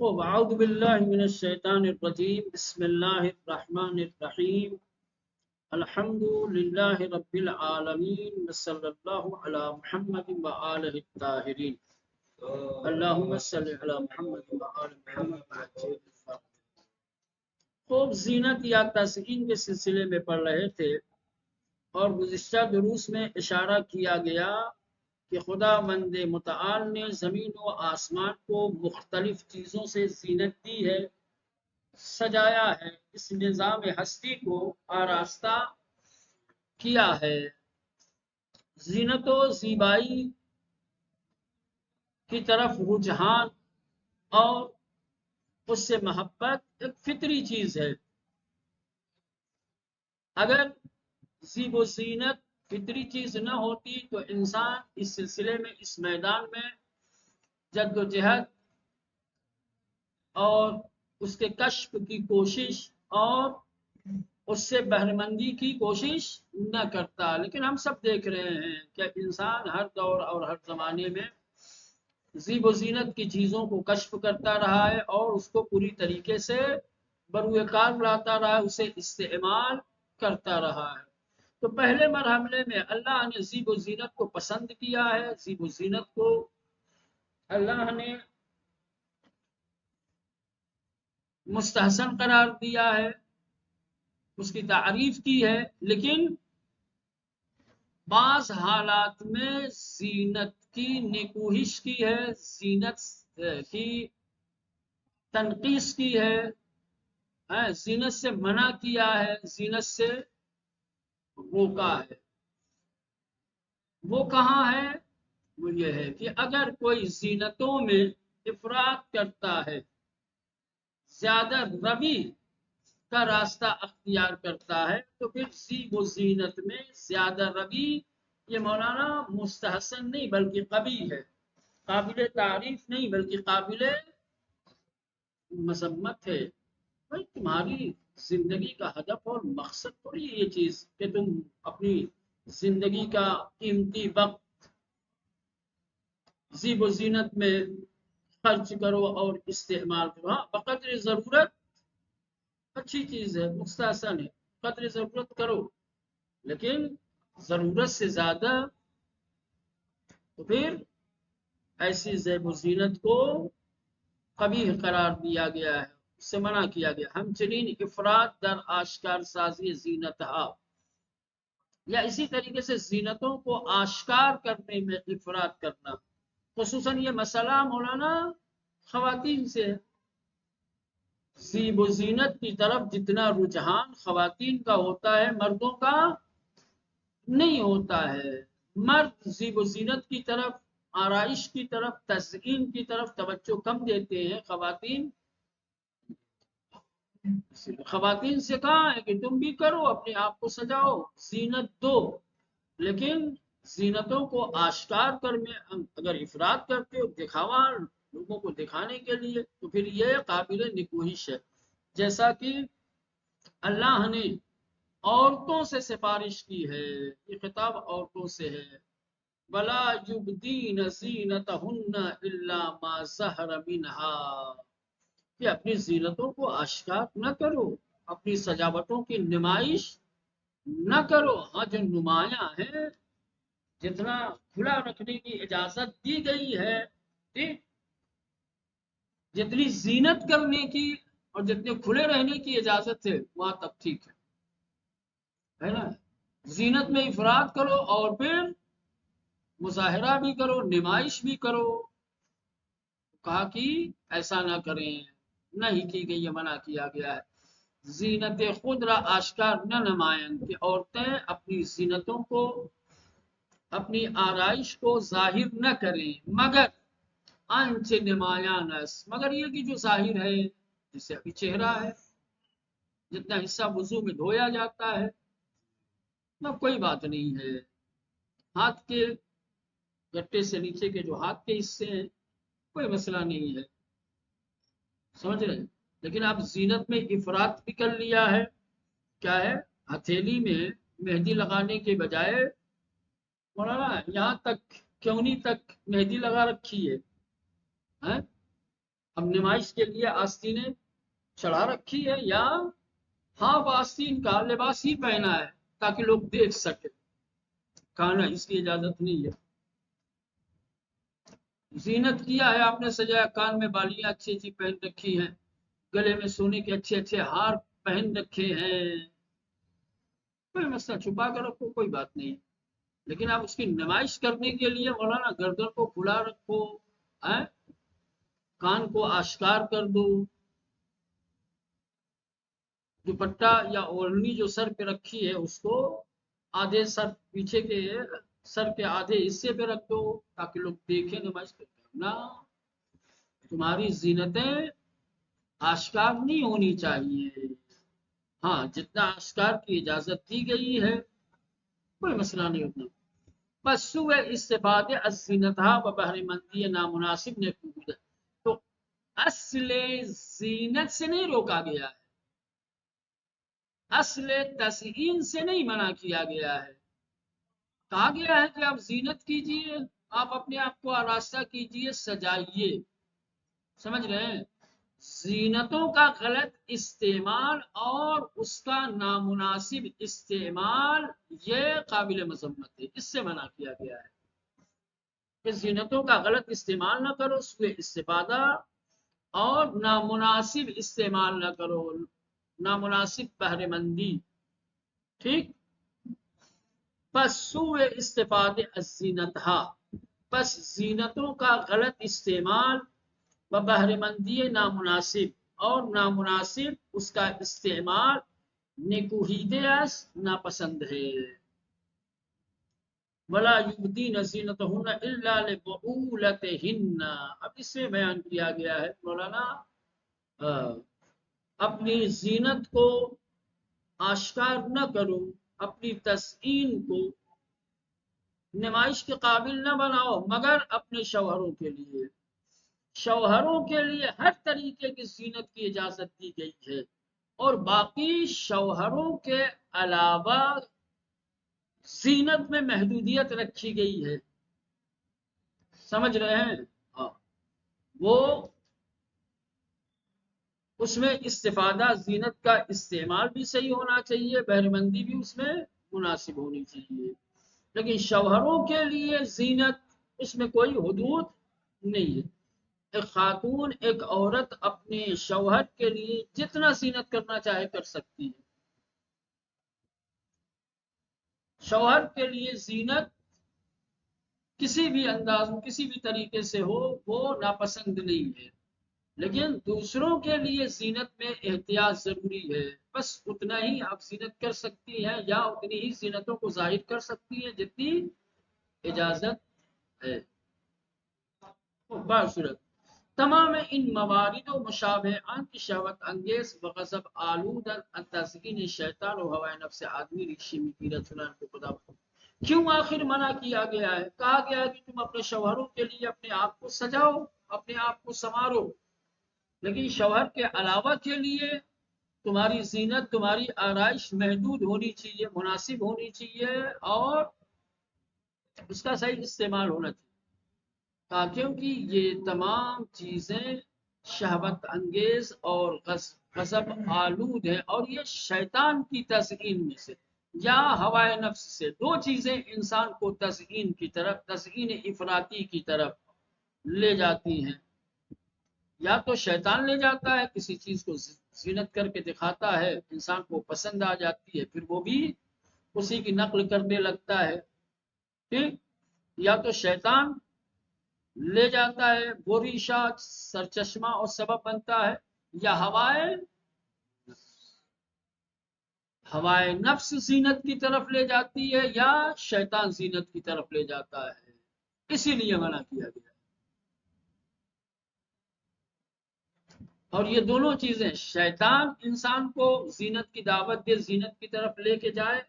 اعوذ باللہ من الشیطان الرجیم بسم اللہ الرحمن الرحیم الحمد للہ رب العالمین وصلی اللہ علی محمد وآلہ الطاہرین اللہم صلی علی محمد وآل محمد۔ خوب زینت یا تزئین کے سلسلے میں پڑھ رہے تھے اور گزشتہ دروس میں اشارہ کیا گیا کہ خداوند متعال نے زمین و آسمان کو مختلف چیزوں سے زینت دی ہے، سجایا ہے، اس نظام ہستی کو آراستہ کیا ہے۔ زینت و زیبائی کی طرف رجحان اور اس سے محبت ایک فطری چیز ہے۔ اگر زیب و زینت فطری چیز نہ ہوتی تو انسان اس سلسلے میں، اس میدان میں جد و جہد اور اس کے کشف کی کوشش اور اس سے بہرمندی کی کوشش نہ کرتا۔ لیکن ہم سب دیکھ رہے ہیں کہ انسان ہر دور اور ہر زمانے میں زیب و زینت کی چیزوں کو کشف کرتا رہا ہے اور اس کو پوری طریقے سے بروئے کار لاتا رہا ہے، اسے استعمال کرتا رہا ہے۔ تو پہلے مرحلے میں اللہ نے زیب و زینت کو پسند کیا ہے، زیب و زینت کو اللہ نے مستحسن قرار دیا ہے، اس کی تعریف کی ہے، لیکن بعض حالات میں زینت کی نکوہش کی ہے، زینت کی تنقیص کی ہے، زینت سے منع کیا ہے، زینت سے روکا ہے۔ وہ کہاں ہے؟ وہ یہ ہے کہ اگر کوئی زینتوں میں افراط کرتا ہے، زیادہ روی کا راستہ اختیار کرتا ہے، تو پھر زیب و زینت میں زیادہ روی یہ مولانا مستحسن نہیں بلکہ قبیح ہے، قابل تعریف نہیں بلکہ قابل مذمت ہے۔ بھائی تمہاری زندگی کا ہدف اور مقصد تھوڑی یہ چیز کہ تم اپنی زندگی کا قیمتی وقت زیب و زینت میں خرچ کرو اور استعمال کرو۔ ہاں بقدر ضرورت اچھی چیز ہے، مستحسن ہے، قدر ضرورت کرو، لیکن ضرورت سے زیادہ تو پھر ایسی زیب و زینت کو قبیح قرار دیا گیا ہے، اس سے منع کیا گیا۔ ہمچنین افراط در آشکار سازی زینت یا اسی طریقے سے زینتوں کو آشکار کرنے میں افراط کرنا، خصوصاً یہ مسئلہ مولانا خواتین سے ہے۔ زیب و زینت کی طرف جتنا رجحان خواتین کا ہوتا ہے مردوں کا نہیں ہوتا ہے۔ مرد زیب و زینت کی طرف، آرائش کی طرف، تزئین کی طرف توجہ کم دیتے ہیں۔ خواتین سے کہا ہے کہ تم بھی کرو، اپنے آپ کو سجاؤ، زینت دو، لیکن زینتوں کو آشکار کر میں اگر افراط کرتے ہو، دکھاوا لوگوں کو دکھانے کے لیے، تو پھر یہ قابل نکوہش ہے۔ جیسا کہ اللہ نے عورتوں سے سفارش کی ہے، یہ خطاب عورتوں سے ہے، وَلَا يُبْدِينَ زِينَتَهُنَّ إِلَّا مَا ظَهَرَ مِنْهَا، کہ اپنی زینتوں کو آشکار نہ کرو، اپنی سجاوٹوں کی نمائش نہ کرو۔ ہاں جو نمایاں ہے، جتنا کھلا رکھنے کی اجازت دی گئی ہے، جتنی زینت کرنے کی اور جتنے کھلے رہنے کی اجازت ہے وہاں تک ٹھیک ہے نا۔ زینت میں افراط کرو اور پھر مظاہرہ بھی کرو، نمائش بھی کرو، کہا کہ ایسا نہ کریں، نہیں کی گئی، یہ منع کیا گیا ہے۔ زینت خود را آشکار نہ نمائیں، کہ عورتیں اپنی زینتوں کو، اپنی آرائش کو ظاہر نہ کریں، مگر آنچ نمایانس، مگر یہ کہ جو ظاہر ہے، جسے ابھی چہرہ ہے، جتنا حصہ وضو میں دھویا جاتا ہے، نہ کوئی بات نہیں ہے۔ ہاتھ کے گٹے سے نیچے کے جو ہاتھ کے حصے ہیں کوئی مسئلہ نہیں ہے، سمجھ رہے ہیں۔ لیکن اب زینت میں افراط بھی کر لیا ہے، کیا ہے؟ ہتھیلی میں مہندی لگانے کے بجائے مولانا یہاں تک کیونی تک مہندی لگا رکھی ہے، اب نمائش کے لیے آستینیں چڑھا رکھی ہے یا ہاف آستین کا لباس ہی پہنا ہے تاکہ لوگ دیکھ سکے؟ کہنا اس کی اجازت نہیں ہے. زینت کیا ہے آپ نے، سجایا، کان میں بالیاں اچھی اچھی پہن رکھی ہیں، گلے میں سونے کے اچھے اچھے ہار پہن رکھے ہیں، کوئی مسئلہ، چھپا کر رکھو، کوئی بات نہیں. لیکن آپ اس کی نمائش کرنے کے لیے مولانا گردن کو کھلا رکھو، کان کو آشکار کر دو، دوپٹہ یا اوڑھنی جو سر پہ رکھی ہے اس کو آدھے سر، پیچھے کے سر کے آدھے حصے پہ رکھ دو تاکہ لوگ دیکھیں نمائش کرتے ہیں. نہ، تمہاری زینتیں آشکار نہیں ہونی چاہیے. ہاں، جتنا آشکار کی اجازت دی گئی ہے کوئی مسئلہ نہیں اتنا. بس سوء استفادہ الزینتھا و بہر مندی نامناسب نے قبول ہے. تو اصل زینت سے نہیں روکا گیا ہے، اصل تزئین سے نہیں منع کیا گیا ہے. کہا گیا ہے کہ آپ زینت کیجئے، آپ اپنے آپ کو آراستہ کیجئے، سجائیے. سمجھ رہے ہیں؟ زینتوں کا غلط استعمال اور اس کا نامناسب استعمال یہ قابل مذمت ہے، اس سے منع کیا گیا ہے کہ زینتوں کا غلط استعمال نہ کرو، سوء استفادہ اور نامناسب استعمال نہ کرو، نامناسب بہرے مندی. ٹھیک. پس سوء استفادہ الزینتھا، پس زینتوں کا غلط استعمال و بہرے مندی نامناسب اور نامناسب اس کا استعمال نکوہیدہ ناپسند ہے. ولا یبدین زینتہن الا لبعولتہن، اب اس سے بیان کیا گیا ہے مولانا اپنی زینت کو آشکار نہ کرو، اپنی تزئین کو نمائش کے قابل نہ بناؤ مگر اپنے شوہروں کے لیے. شوہروں کے لیے ہر طریقے کی زینت کی اجازت دی گئی ہے، اور باقی شوہروں کے علاوہ زینت میں محدودیت رکھی گئی ہے. سمجھ رہے ہیں؟ ہاں، وہ اس میں استفادہ، زینت کا استعمال بھی صحیح ہونا چاہیے، بہرمندی بھی اس میں مناسب ہونی چاہیے. لیکن شوہروں کے لیے زینت، اس میں کوئی حدود نہیں ہے. ایک خاتون، ایک عورت اپنے شوہر کے لیے جتنا زینت کرنا چاہے کر سکتی ہے. شوہر کے لیے زینت کسی بھی انداز میں، کسی بھی طریقے سے ہو، وہ ناپسند نہیں ہے. لیکن دوسروں کے لیے زینت میں احتیاط ضروری ہے. بس اتنا ہی آپ زینت کر سکتی ہیں یا اتنی ہی زینتوں کو ظاہر کر سکتی ہیں جتنی اجازت ہے. بصورت تمام ان موارد و مشابہان کی شہوت انگیز و غضب آلود تزئین شیطان و ہوائے نفس آدمی ریشی میں قیرت سنان کو خدا کیوں آخر منع کیا گیا ہے؟ کہا گیا ہے کہ تم اپنے شوہروں کے لیے اپنے آپ کو سجاؤ، اپنے آپ کو سنوارو، لیکن شوہر کے علاوہ کے لیے تمہاری زینت، تمہاری آرائش محدود ہونی چاہیے، مناسب ہونی چاہیے، اور اس کا صحیح استعمال ہونا چاہیے. کیونکہ یہ تمام چیزیں شہوت انگیز اور غضب آلود ہیں، اور یہ شیطان کی تزئین میں سے یا ہوائے نفس سے، دو چیزیں انسان کو تزئین کی طرف، تزئین افراطی کی طرف لے جاتی ہیں. یا تو شیطان لے جاتا ہے، کسی چیز کو زینت کر کے دکھاتا ہے، انسان کو پسند آ جاتی ہے، پھر وہ بھی اسی کی نقل کرنے لگتا ہے. ٹھیک. یا تو شیطان لے جاتا ہے، وہ ریشہ سرچشمہ اور سبب بنتا ہے، یا ہوائے نفس زینت کی طرف لے جاتی ہے، یا شیطان زینت کی طرف لے جاتا ہے. اسی لیے منع کیا گیا. اور یہ دونوں چیزیں، شیطان انسان کو زینت کی دعوت دے، زینت کی طرف لے کے جائے،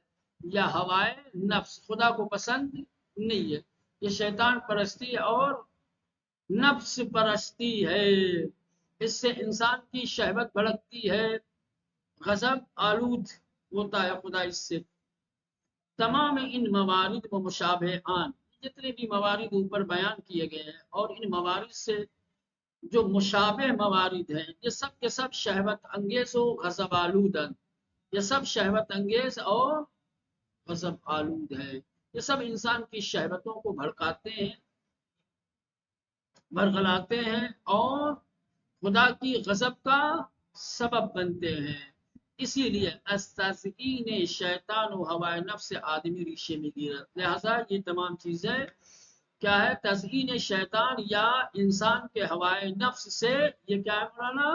یا ہوائے نفس خدا کو پسند نہیں ہے. یہ شیطان پرستی اور نفس پرستی ہے. اس سے انسان کی شہوت بھڑکتی ہے، غضب آلود ہوتا ہے خدا اس سے. تمام ان موارد و مشابہان، جتنے بھی موارد اوپر بیان کیے گئے ہیں، اور ان موارد سے جو مشابہ موارد ہیں یہ سب کے سب شہوت انگیز و غضب آلود ہیں، یہ سب شہوت انگیز اور غضب آلود ہے، یہ سب انسان کی شہوتوں کو بھڑکاتے ہیں، برگلاتے ہیں اور خدا کی غضب کا سبب بنتے ہیں۔ اسی لیے استاذین شیطان و ہوائے نفس آدمی ریشے میں گیرت، لہذا یہ تمام چیزیں کیا ہے؟ تزئین شیطان یا انسان کے ہوائے نفس سے یہ کیا ہے مولانا؟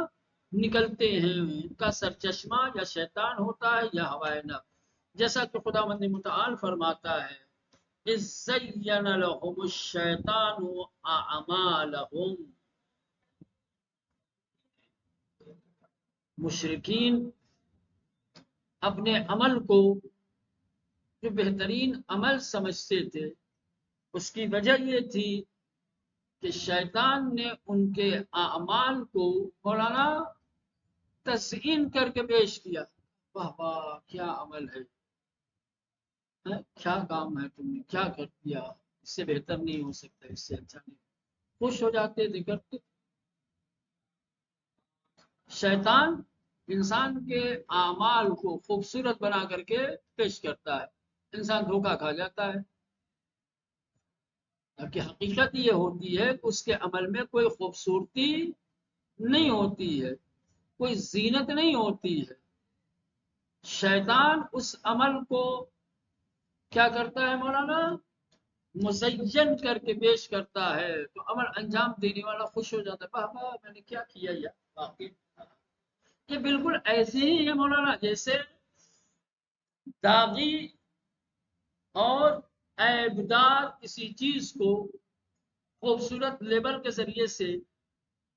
نکلتے ہیں، ان کا سرچشمہ یا شیطان ہوتا ہے یا ہوائے نفس، جیسا کہ خداوند متعال فرماتا ہے اذ زین لهم الشیطان اعمالهم، مشرکین اپنے عمل کو جو بہترین عمل سمجھتے تھے اس کی وجہ یہ تھی کہ شیطان نے ان کے اعمال کو مولانا تزئین کر کے پیش کیا، واہ واہ کیا عمل ہے، کیا کام ہے تم نے کیا کر دیا، اس سے بہتر نہیں ہو سکتا، اس سے اچھا نہیں، خوش ہو جاتے تھے کرتے۔ شیطان انسان کے اعمال کو خوبصورت بنا کر کے پیش کرتا ہے، انسان دھوکہ کھا جاتا ہے، کہ حقیقت یہ ہوتی ہے کہ اس کے عمل میں کوئی خوبصورتی نہیں ہوتی ہے، کوئی زینت نہیں ہوتی ہے۔ شیطان اس عمل کو کیا کرتا ہے مولانا؟ مزین کر کے پیش کرتا ہے، تو عمل انجام دینے والا خوش ہو جاتا ہے، بابا میں نے کیا کیا یار، واقعی یہ بالکل ایسے ہی ہے مولانا جیسے داغی اور عیبدار کسی چیز کو خوبصورت لیبل کے ذریعے سے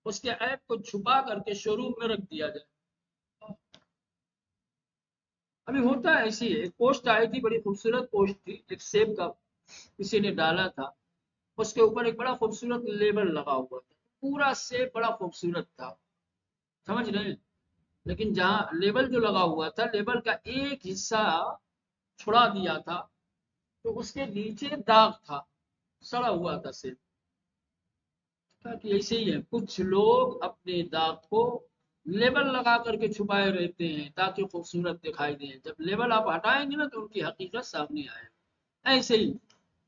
اس کے عیب کو چھپا کر کے شو روم میں رکھ دیا جائے۔ ابھی ہوتا ہے ایسی ہے، ایک پوسٹ آئی تھی، بڑی خوبصورت پوسٹ تھی، ایک سیب کا کسی نے ڈالا تھا، اس کے اوپر ایک بڑا خوبصورت لیبل لگا ہوا تھا، پورا سیب بڑا خوبصورت تھا، سمجھ رہے ہیں، لیکن جہاں لیبل جو لگا ہوا تھا لیبل کا ایک حصہ چھڑا دیا تھا تو اس کے نیچے داغ تھا، سڑا ہوا تھا سیب۔ کہ ایسے ہی ہے، کچھ لوگ اپنے داغ کو لیبل لگا کر کے چھپائے رہتے ہیں تاکہ خوبصورت دکھائی دیں، جب لیبل آپ ہٹائیں گے نا تو ان کی حقیقت سامنے آئے۔ ایسے ہی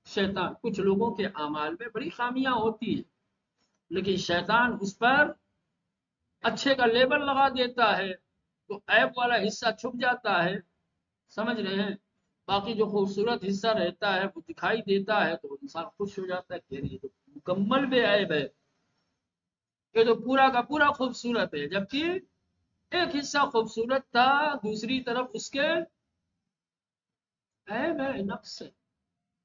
شیطان کچھ لوگوں کے اعمال میں بڑی خامیاں ہوتی ہیں لیکن شیطان اس پر اچھے کا لیبل لگا دیتا ہے تو عیب والا حصہ چھپ جاتا ہے، سمجھ رہے ہیں، باقی جو خوبصورت حصہ رہتا ہے وہ دکھائی دیتا ہے تو انسان خوش ہو جاتا ہے کہ یہ تو مکمل بے عیب ہے، یہ تو پورا کا پورا خوبصورت ہے، جبکہ ایک حصہ خوبصورت تھا دوسری طرف اس کے عیب ہے، نقص ہے۔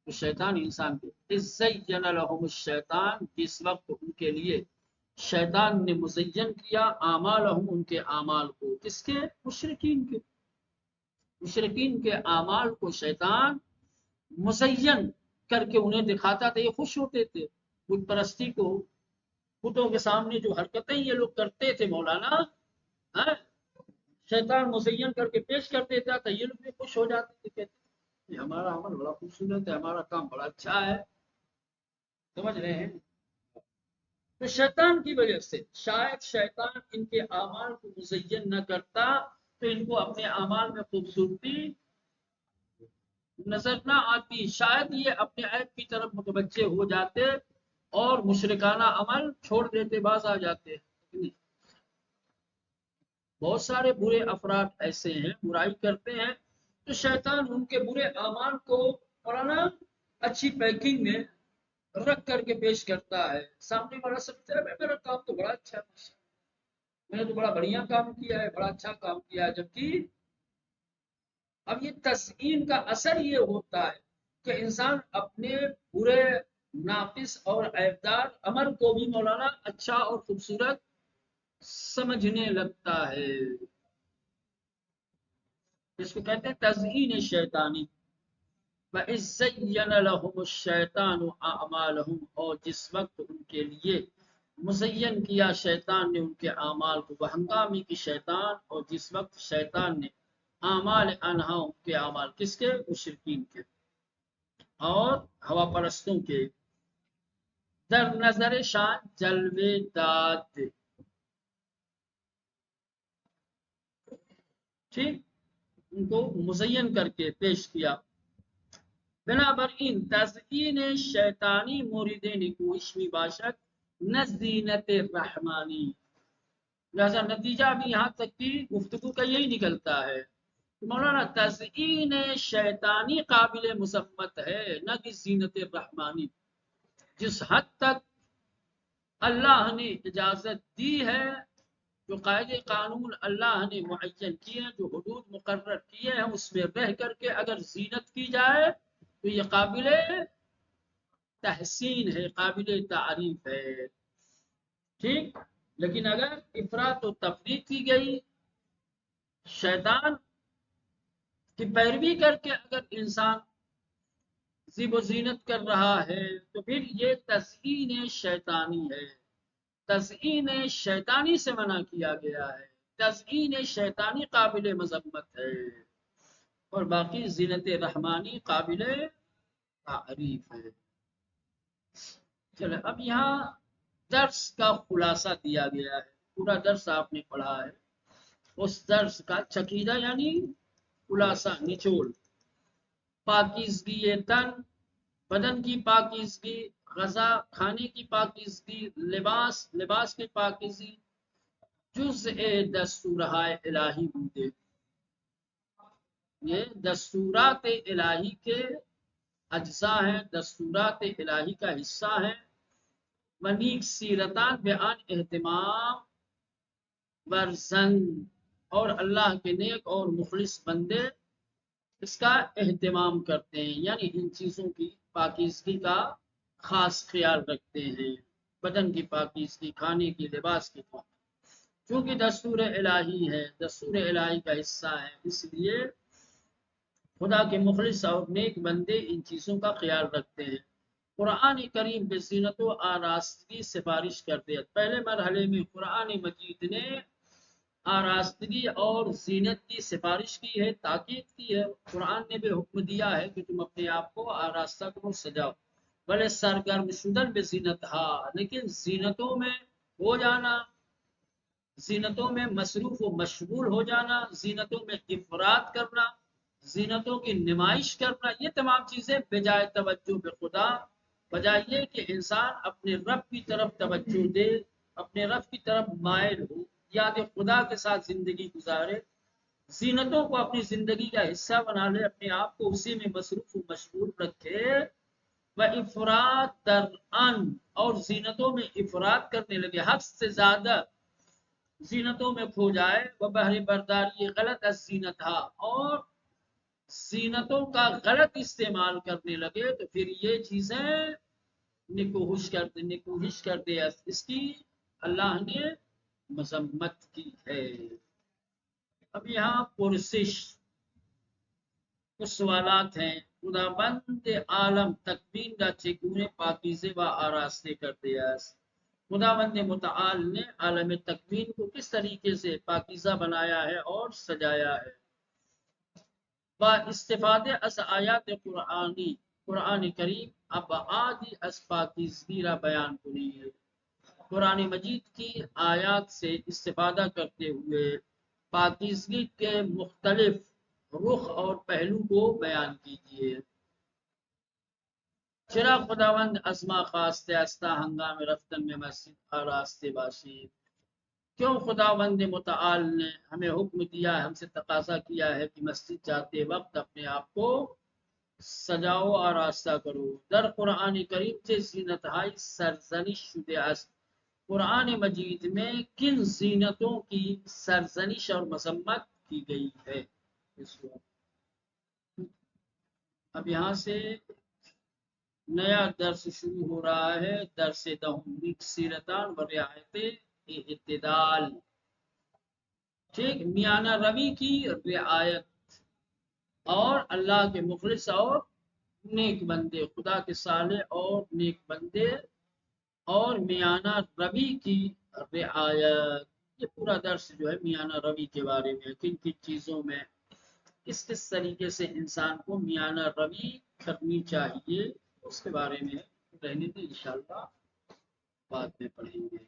تو شیطان انسان کو اذ زین لهم الشیطان، جس وقت ان کے لیے شیطان نے مزین کیا اعمالهم ان کے اعمال کو، کس کے؟ مشرکین کے، مشرکین کے اعمال کو شیطان مزین کر کے انہیں دکھاتا تھا، یہ خوش ہوتے تھے، بت پرستی کو، بتوں کے سامنے جو حرکتیں یہ لوگ کرتے تھے مولانا، شیطان مزین کر کے پیش کر دیتا تھا، یہ لوگ بھی خوش ہو جاتے تھے، کہتے تھے ہمارا عمل بڑا خوبصورت ہے، ہمارا کام بڑا اچھا ہے، سمجھ رہے ہیں۔ تو شیطان کی وجہ سے شاید شیطان ان کے اعمال کو مزین نہ کرتا تو ان کو اپنے اعمال میں خوبصورتی نظر نہ آتی، شاید یہ اپنے عیب کی طرف متوجہ ہو جاتے اور مشرکانہ عمل چھوڑ دیتے، باز آ جاتے۔ بہت سارے برے افراد ایسے ہیں برائی کرتے ہیں تو شیطان ان کے برے اعمال کو مولانا اچھی پیکنگ میں رکھ کر کے پیش کرتا ہے، سامنے والا سمجھتا ہے میرا کام تو بڑا اچھا ہے، میں نے تو بڑا بڑھیا کام کیا ہے، بڑا اچھا کام کیا ہے، جبکہ اب یہ تزئین کا اثر یہ ہوتا ہے کہ انسان اپنے برے ناقص اور عیبدار عمل کو بھی مولانا اچھا اور خوبصورت سمجھنے لگتا ہے، اس کو کہتے ہیں تزئین شیطانی۔ وَإِذْ زَيَّنَ لَهُمُ الشَّيْطَانُ أَعْمَالَهُمْ، اور جس وقت ان کے لیے مزین کیا شیطان نے ان کے اعمال کو، بہنگامی کی شیطان، اور جس وقت شیطان نے اعمال انہا ان کے اعمال کس کے؟ مشرکین کے اور ہوا پرستوں کے، در نظر شان جلوے داد، ٹھیک، ان کو مزین کر کے پیش کیا۔ بنابراین تزئین شیطانی مورد نکوش می باشد نه زینت رحمانی، لہذا نتیجہ بھی یہاں تک کی گفتگو کا یہی نکلتا ہے کہ مولانا تزئین شیطانی قابل مذمت ہے، نہ کہ زینت رحمانی۔ جس حد تک اللہ نے اجازت دی ہے، جو قاعدے قانون اللہ نے معین کیے ہیں، جو حدود مقرر کیے ہیں، اس میں رہ کر کے اگر زینت کی جائے تو یہ قابل تحسین ہے، قابل تعریف ہے، ٹھیک۔ لیکن اگر افراط و تفریط کی گئی، شیطان کی پیروی کر کے اگر انسان زیب و زینت کر رہا ہے تو پھر یہ تزئین شیطانی ہے، تزئین شیطانی سے منع کیا گیا ہے، تزئین شیطانی قابل مذمت ہے، اور باقی زینت رحمانی قابل تعریف ہے۔ چلے اب یہاں درس کا خلاصہ دیا گیا ہے، پورا درس آپ نے پڑھا ہے، اس درس کا چکیدہ یعنی خلاصہ، نچوڑ: پاکیزگی تن، بدن کی پاکیزگی، غذا کھانے کی پاکیزگی، لباس کی پاکیزگی جزء دستورہائے الہی بودے، یہ دستورات الہی کے اجزاء ہیں، دستورات الہی کا حصہ ہیں۔ ونیک سیرتان بیان اہتمام برزن، اور اللہ کے نیک اور مخلص بندے اس کا اہتمام کرتے ہیں، یعنی ان چیزوں کی پاکیزگی کا خاص خیال رکھتے ہیں، بدن کی پاکیزگی، کھانے کی، لباس کی پاکیزگی، چونکہ دستور الہی ہے، دستور الہی کا حصہ ہے، اس لیے خدا کے مخلص اور نیک بندے ان چیزوں کا خیال رکھتے ہیں۔ قرآن کریم بے زینت و آراستگی سفارش کرتے ہیں۔ پہلے مرحلے میں قرآن مجید نے آراستگی اور زینت کی سفارش کی ہے، تاکید کی ہے، قرآن نے بھی حکم دیا ہے کہ تم اپنے آپ کو آراستہ کرو، سجاؤ، بلے سرگرم شدن بے زینت ہا، لیکن زینتوں میں ہو جانا، زینتوں میں مصروف و مشغول ہو جانا، زینتوں میں افراد کرنا، زینتوں کی نمائش کرنا، یہ تمام چیزیں بجائے توجہ بے خدا، بجائے یہ کہ انسان اپنے رب کی طرف توجہ دے، اپنے رب کی طرف مائل ہو، یاد خدا کے ساتھ زندگی گزارے، زینتوں کو اپنی زندگی کا حصہ بنا لے، اپنے آپ کو اسی میں مصروف و مشغول رکھے، و افراد در ان، اور زینتوں میں افراد کرنے لگے، حد سے زیادہ زینتوں میں کھو جائے، وہ بہر برداری غلط از زینت ہا، اور زینتوں کا غلط استعمال کرنے لگے، تو پھر یہ چیزیں نکوہش کر دے، اس کی اللہ نے مذمت کی ہے۔ اب یہاں پرسش، کچھ سوالات ہیں۔ خداوند عالم تکوین را چگونه پاکیزه و آراسته کرده است؟ خداوند متعال نے عالم تکوین کو کس طریقے سے پاکیزہ بنایا ہے اور سجایا ہے؟ با استفاده از آیات قرآنی، قرآن کریم ابعادی از پاکیزگی را بیان کنیے، قرآن مجید کی آیات سے استفادہ کرتے ہوئے پاکیزگی کے مختلف رخ اور پہلو کو بیان کیجیے۔ چرا خداوند از ما خواسته است ہنگام رفتن میں مسجد آراسته باشیم؟ کیوں خداوند متعال نے ہمیں حکم دیا ہے، ہم سے تقاضا کیا ہے کہ مسجد جاتے وقت اپنے آپ کو سجاؤ آراستہ کرو؟ در قرآن کریم سے زینت ہائی سرزنش شده است، قرآن مجید میں کن زینتوں کی سرزنش اور مذمت کی گئی ہے؟ اب یہاں سے نیا درس شروع ہو رہا ہے، درس دہم، سیرتان و رعایت اعتدال، ٹھیک، میانہ روی کی رعایت اور اللہ کے مخلص اور نیک بندے، خدا کے صالح اور نیک بندے اور میانہ روی کی رعایت۔ یہ پورا درس جو ہے میانہ روی کے بارے میں، کن کن چیزوں میں کس طریقے سے انسان کو میانہ روی کرنی چاہیے، اس کے بارے میں رہنے دیں انشاءاللہ۔ بعد میں پڑھیں گے.